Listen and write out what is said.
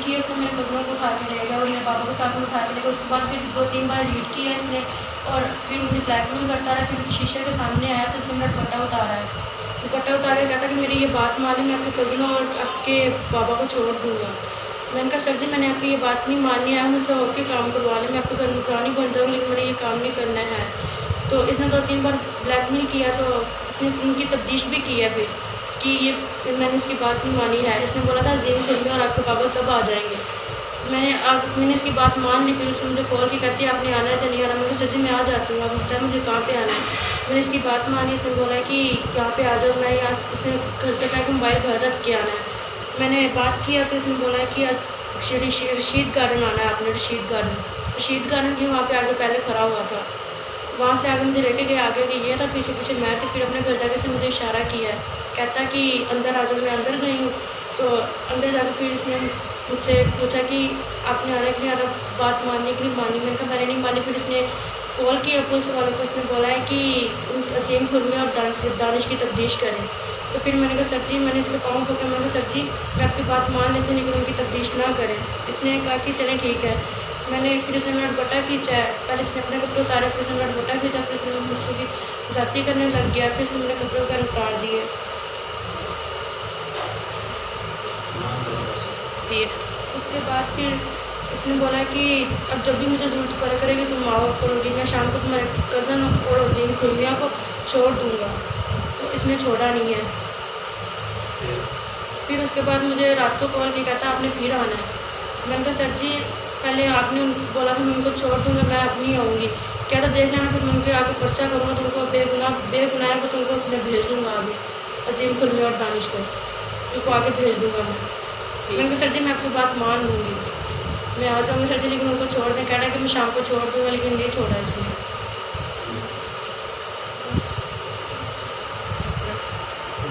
Read किया उसने, मेरे कज़नों को उठा के ले गया और मेरे पापा को साथ में उठा के ले गया। उसके बाद फिर 2-3 बार रीड किया इसने और फिर मुझे ब्लैकमेल करता रहा। फिर शीशे के सामने आया तो इसने मेरा दुपट्टा उतारा है। दुपट्टा उतार के कहता कि मेरी ये बात मान ली, मैं आपके कज़नों और आपके पापा को छोड़ दूँगा। मैंने कहा सर जी मैंने आपकी ये बात नहीं मानी है, मुझसे और के काम करवा लें, मैं आपके घर नौकरानी बन जाऊँगी, लेकिन मैंने ये काम नहीं करना है। तो इसने 2-3 बार ब्लैकमेल किया तो इसने उनकी तफ्तीश भी की है फिर कि ये फिर मैंने उसकी बात नहीं मानी है। इसने बोला था अज़ीम खुरमी और आपके पापा सब आ जाएँगे। मैंने इसकी बात मान ली। फिर उसने मुझे कॉल की, कहती है आपने आना है या नहीं आना? मैंने कहा सर जी मैं आ जाती हूँ, आप बताएं मुझे कहाँ पे आना है। मैंने इसकी बात मानी। इसने बोला कि यहाँ पे आ जाओ, मैं यहाँ इसने घर से कहा कि मोबाइल घर रख के आना है। मैंने बात किया तो इसने बोला कि रशीद गार्डन आना है आपने, रशीद गार्डन की वहाँ पे आगे पहले खड़ा हुआ था। वहाँ से आगे मुझे लेके गए, आगे गया था, पीछे पीछे मैं थी। फिर अपने घर जाके इसने मुझे इशारा किया है, कहता कि अंदर आ जाओ। मैं अंदर गई हूँ तो अंदर जाकर फिर इसने मुझसे पूछा कि आपने आना कि नहीं आना, बात मानने की नहीं मानी। मैंने कहा मैंने नहीं मानी। फिर इसने कॉल किया पुलिस वालों को, इसने बोला है कि अज़ीम खुरमी और दानिश की तफ्तीश करें। तो फिर मैंने कहा सर जी, मैंने इसके पाँव पकड़ा, मैंने कहा सर जी मैं आपकी बात मान लेती हूँ लेकिन उनकी तफ्तीश ना करें। इसने कहा कि चलें ठीक है। फिर इसने मेरा दुपट्टा खींचा है, पहले इसने अपने कपड़े उतारे, फिर इसने मेरा दुपट्टा खींचा, फिर इसने मुझसे भी ज़्यादती करने लग गया। फिर इसने मेरे कपड़े वगैरह उतार दिए। फिर उसके बाद फिर इसने बोला कि अब जब भी मुझे ज़रूरत पड़ा करेगी तुम आओ करोगी, मैं शाम को तुम्हारे कज़न और अज़ीम खुरमिया को छोड़ दूँगा। तो इसने छोड़ा नहीं है। फिर उसके बाद मुझे रात को कॉल किया, कहता आपने फिर आना है। मैंने कहा सर जी पहले आपने बोला कि मैं उनको छोड़ दूँगा, मैं अब नहीं आऊँगी। कहता देख लेना, फिर मैं उनके आगे पर्चा करूँगा, तुमको बेगुनाह है वो तुमको मैं भेज दूँगा आगे, अज़ीम खुरमी और दानिश को उनको आगे भेज दूँगा मैं। मैंने कहा सर जी मैं आपकी बात मान लूँगी, मैं आ जाऊँगी सर जी, लेकिन उनको छोड़ दें। कह रहा है कि मैं शाम को छोड़ दूँगा, लेकिन नहीं छोड़ा इसने। बस।